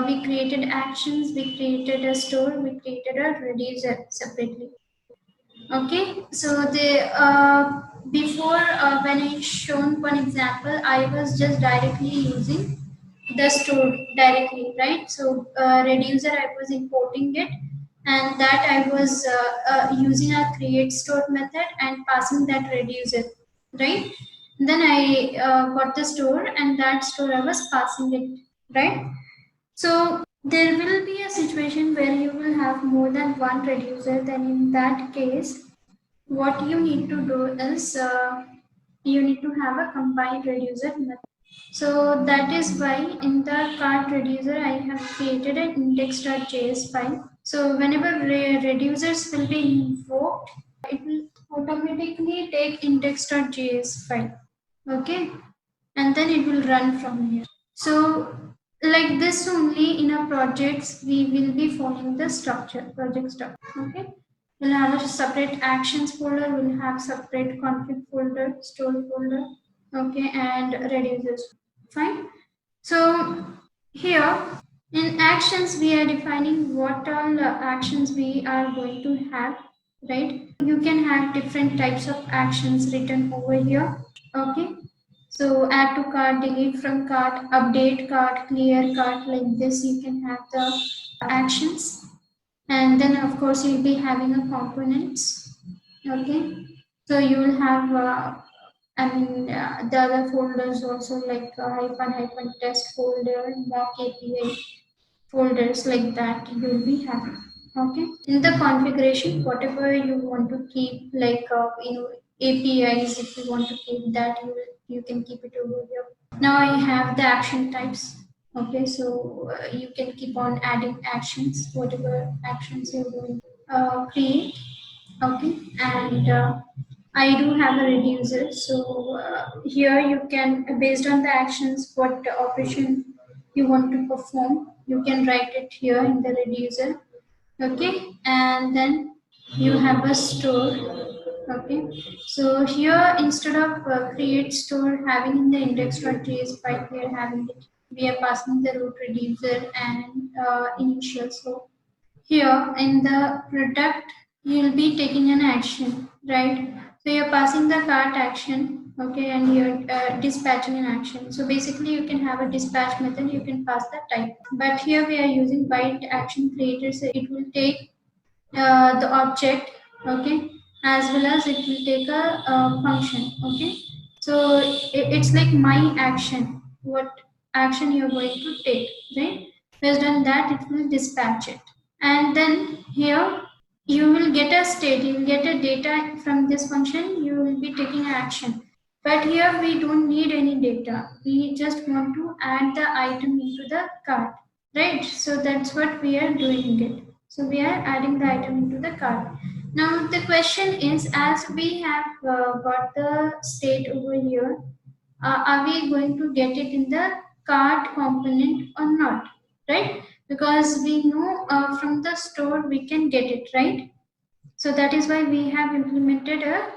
we created actions, we created a store, we created a reducer separately. Okay, so the before when I shown one example, I was just directly using the store directly, right? So reducer, I was importing it, and that I was using a create store method and passing that reducer, right? Then I got the store, and that store I was passing it, right? So there will be a situation where you will have more than one reducer. Then in that case, what you need to do is you need to have a combined reducer method. So that is why in the cart reducer I have created an index.js file. So whenever reducers will be invoked, it will automatically take index.js file. Okay, and then it will run from here. So like this only in our projects we will be following the structure, project structure. Okay, we'll have a separate actions folder, we'll have separate config folder, store folder, okay, and reducers. Fine. So here in actions we are defining what all actions we are going to have, right? You can have different types of actions written over here. Okay, so add to cart, delete from cart, update cart, clear cart, like this you can have the actions. And then of course you'll be having a components. Okay, so you will have the other folders also, like hyphen test folder, mock API folders, like that you will be having. Okay, in the configuration, whatever you want to keep, like APIs, if you want to keep that, you can keep it over here. Now I have the action types. Okay, so you can keep on adding actions, whatever actions you're going to create. Okay, and I do have a reducer. So here you can, based on the actions, what operation you want to perform, you can write it here in the reducer. Okay, and then you have a store. Okay, so here instead of create store having in the index.js file, we are having it. We are passing the root reducer and initial. So here in the product, you will be taking an action, right? So you're passing the cart action, okay, and you're dispatching an action. So basically, you can have a dispatch method, you can pass the type. But here we are using byte action creator, so it will take the object, okay, as well as it will take a function, okay. So it's like my action, what action you're going to take, right? Based on that, it will dispatch it. And then here you will get a state, you will get a data from this function, you will be taking action. But here we don't need any data, we just want to add the item into the cart, right? So that's what we are doing it. So we are adding the item into the cart. Now the question is, as we have got the state over here, are we going to get it in the cart component or not, right? Because we know from the store we can get it, right? So that is why we have implemented a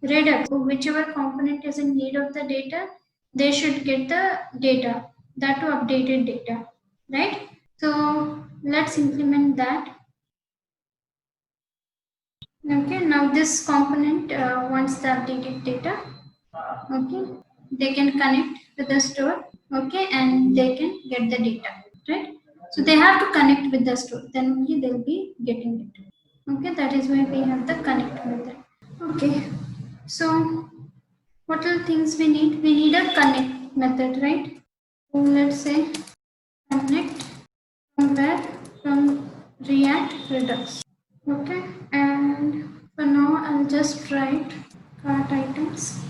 redux. So whichever component is in need of the data, they should get the data, that to updated data, right? So let's implement that. Okay, now this component wants the updated data. Okay, they can connect with the store, okay, and they can get the data, right? So they have to connect with the store, then only they'll be getting it. Okay, that is why we have the connect method. Okay, so what are things we need? We need a connect method, right? So let's say connect from where? From React Redux. Okay, and for now I'll just write cart items,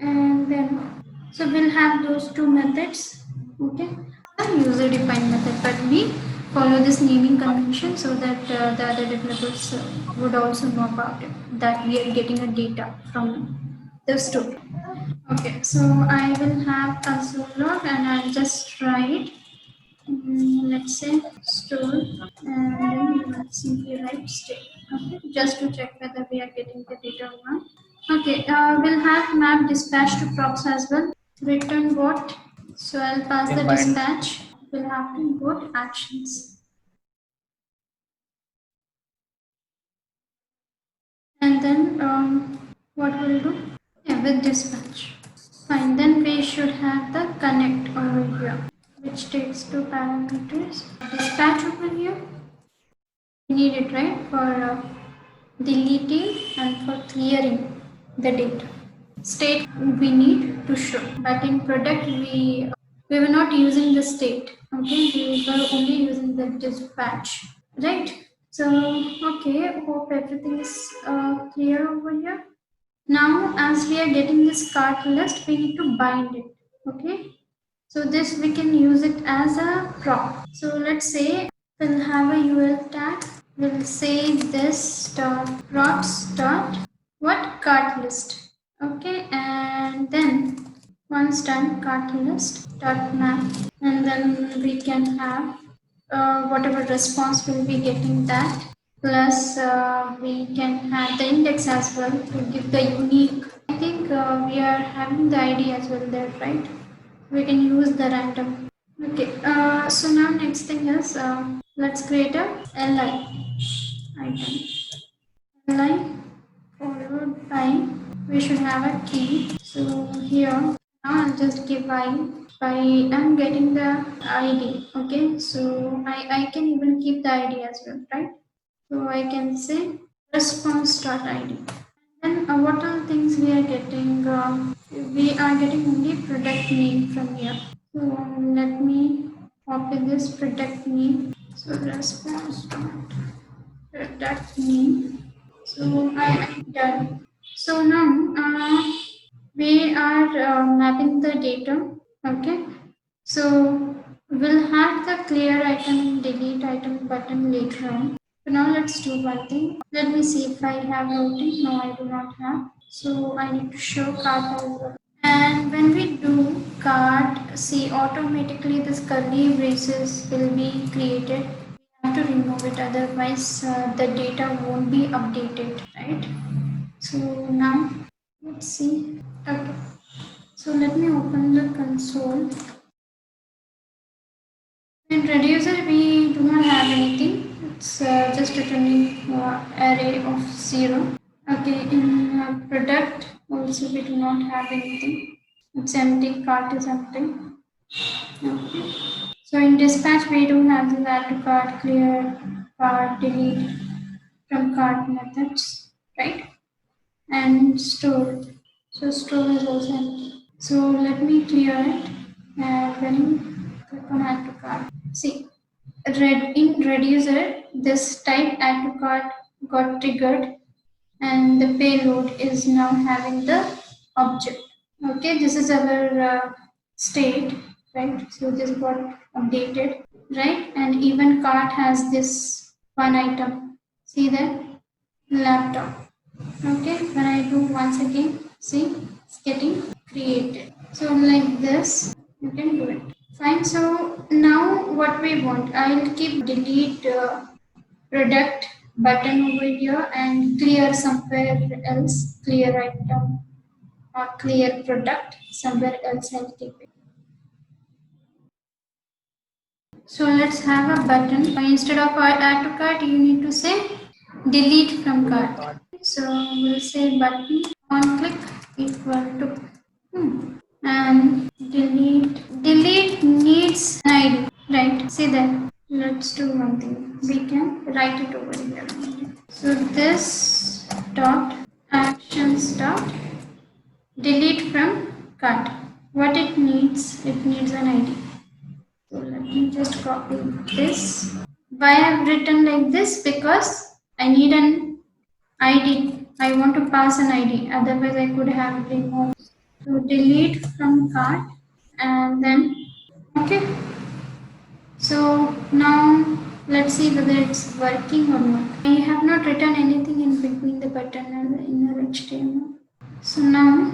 and then so we'll have those two methods. Okay, user defined method, but we follow this naming convention so that the other developers would also know about it, that we are getting a data from the store. Okay, so I will have console log, and I'll just write let's say store, and then we will simply write state. Okay, just to check whether we are getting the data or not. Okay, we'll have map dispatch to procs as well. Return what? So I'll pass the dispatch. we'll have to import actions. And then what we'll do? Yeah, with dispatch. Fine, then we should have the connect over here, which takes two parameters. Dispatch over here, we need it right for deleting and for clearing the data. State we need to show, but in product we were not using the state. Okay, we were only using the dispatch, right? So okay, hope everything is clear over here. Now, as we are getting this cart list, we need to bind it. Okay, so this we can use it as a prop. So let's say we'll have a UL tag. We'll say this dot props dot what cart list. Okay, and then once done, cart list dot map, and then we can have whatever response we'll be getting that. Plus, we can have the index as well to give the unique. I think we are having the ID as well there, right? We can use the random. Okay, so now next thing is let's create a li item. Li followed by we should have a key. So here now I'll just give I by I'm getting the ID. Okay, so I can even keep the ID as well, right? So I can say response.id. Then what are things we are getting? We are getting only product name from here. So let me copy this product name. So response.product name. So I am done. So now we are mapping the data. Okay. So we'll have the clear item and delete item button later on. So now let's do one thing. Let me see if I have routing. No, I do not have. So I need to show cart as well. And when we do cart, see automatically this curly braces will be created. We have to remove it, otherwise the data won't be updated, right? So now let's see. Okay. So let me open the console. In reducer, we do not have anything. It's just returning array of 0. Okay, in product also we do not have anything. It's empty, cart is empty. Okay. So in dispatch we do have the add to cart, clear, cart, delete from cart methods, right? And store. So store is also empty. So let me clear it and then click on add to cart. See, in reducer, this type add to cart got triggered and the payload is now having the object. Okay, this is our state, right? So this got updated, right? And even cart has this one item. See that? Laptop. Okay, when I do once again, see, it's getting created. So like this, you can do it. Fine, so now what we want, I'll keep delete product button over here and clear somewhere else, clear item or clear product somewhere else I'll keep it. So let's have a button. Instead of add to cart, you need to say delete from cart. So we'll say button on click equal to and delete needs an ID, right? See that. Let's do one thing. We can write it over here. So this dot actions dot delete from cart. What it needs an ID. So let me just copy this. Why I have written like this? Because I need an ID. I want to pass an ID. Otherwise, I could have removed. So delete from cart and then okay. So now let's see whether it's working or not. I have not written anything in between the button and the inner HTML. So now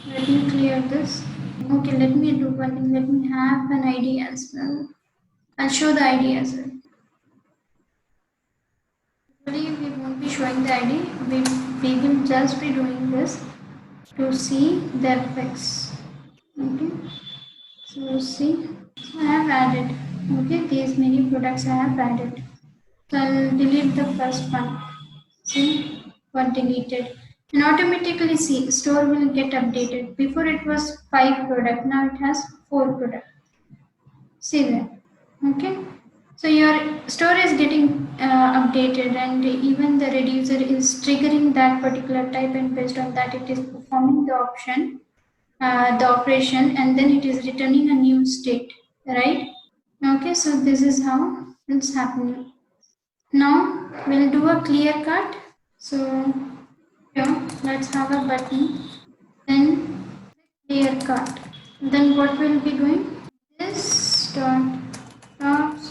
let me clear this. Okay, let me do one thing. Let me have an ID as well. I'll show the ID as well. Actually, we won't be showing the ID. We will just be doing this to see the effects. Okay. So see, I have added. Okay, these many products I have added. So I'll delete the first one. See, one deleted. And automatically see, store will get updated. Before it was 5 product, now it has 4 product. See that. Okay. So your store is getting updated, and even the reducer is triggering that particular type, and based on that it is performing the option, the operation, and then it is returning a new state, right? Okay, so this is how it's happening. Now we'll do a clear cut. So here, let's have a button, then clear cut. Then what we'll be doing? This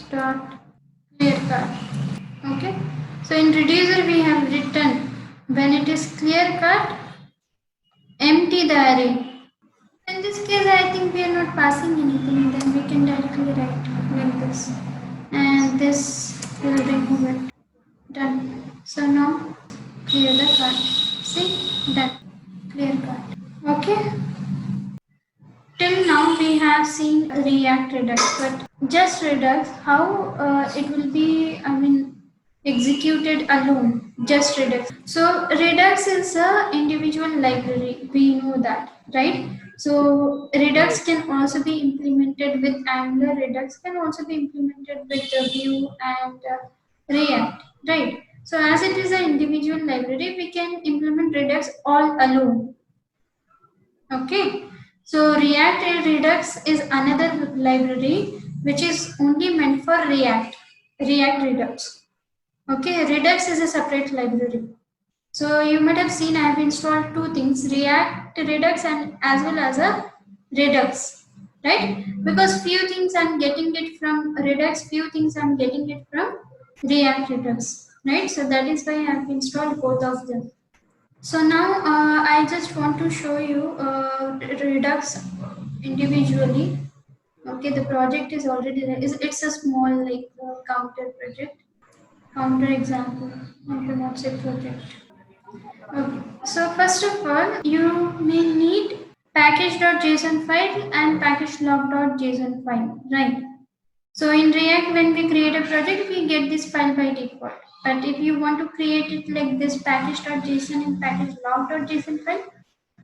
dot clear cut. Okay. So in reducer we have written when it is clear cut, empty the array. In this case, I think we are not passing anything, then we can directly write like this. And this will remove it. Done. So now clear the cut. See? Done. Clear cut. Okay. Till now we have seen React Redux, but just Redux, how it will be, executed alone, just Redux. So Redux is a individual library, we know that, right? So Redux can also be implemented with Angular, Redux can also be implemented with Vue and React, right? So as it is an individual library, we can implement Redux all alone. Okay, so React and Redux is another library which is only meant for React Redux. Okay, Redux is a separate library. So you might have seen I have installed two things, React Redux and as well as a Redux, right? Because few things I'm getting it from Redux, few things I'm getting it from React Redux, right? So that is why I have installed both of them. So now I just want to show you Redux individually. Okay, the project is already there. It's a small like counter project, counter example. I do not say project. Okay. So first of all, you may need package.json file and package.log.json file, right? So in React, when we create a project, we get this file by default. But if you want to create it like this package.json and package.log.json file,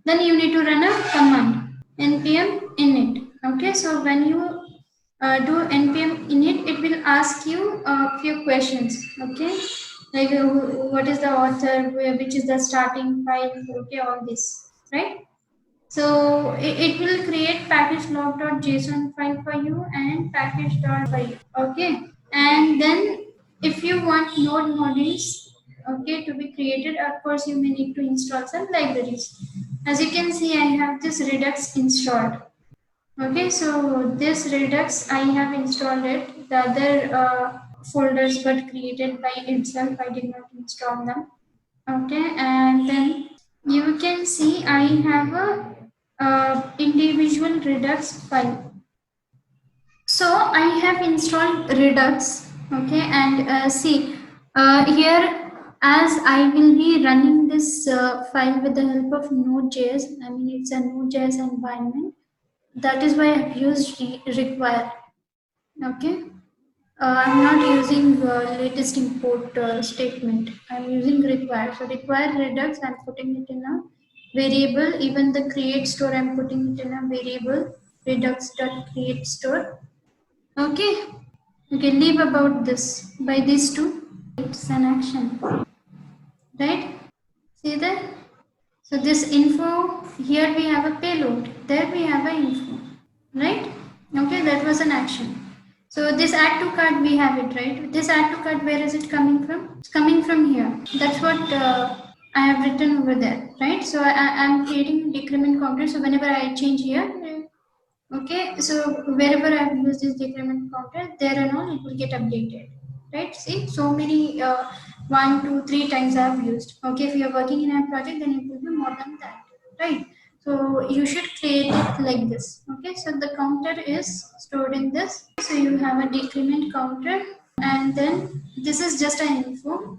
then you need to run a command npm init. Okay, so when you do npm init, it will ask you a few questions. Okay, like what is the author, which is the starting file, okay, all this, right? So it will create package log.json file for you and package.file. Okay. And then if you want node modules, okay, to be created, of course you may need to install some libraries. As you can see, I have this Redux installed. Okay, so this Redux I have installed it. The other folders were created by itself. I did not install them. Okay, and then you can see I have a individual Redux file. So I have installed Redux. Okay, and see here, as I will be running this file with the help of Node.js. I mean, it's a Node.js environment. That is why I have used require. Okay. I'm not using latest import statement. I'm using require. So require Redux, I'm putting it in a variable. Even the create store, I'm putting it in a variable redux.create store. Okay. Okay, leave about this. By these two, it's an action. Right? See that? So this info, here we have a payload. There we have a info. Right? Okay, that was an action. So this add to cart, we have it, right? This add to cart, where is it coming from? It's coming from here. That's what I have written over there, right? So I'm creating decrement counter. So whenever I change here, okay, so wherever I have used this decrement counter, there and all, it will get updated, right? See, so many, 1, 2, 3 times I have used. Okay, if you are working in a project, then it will be more than that, right? So you should create it like this. Okay, so the counter is stored in this. So you have a decrement counter, and then this is just an info.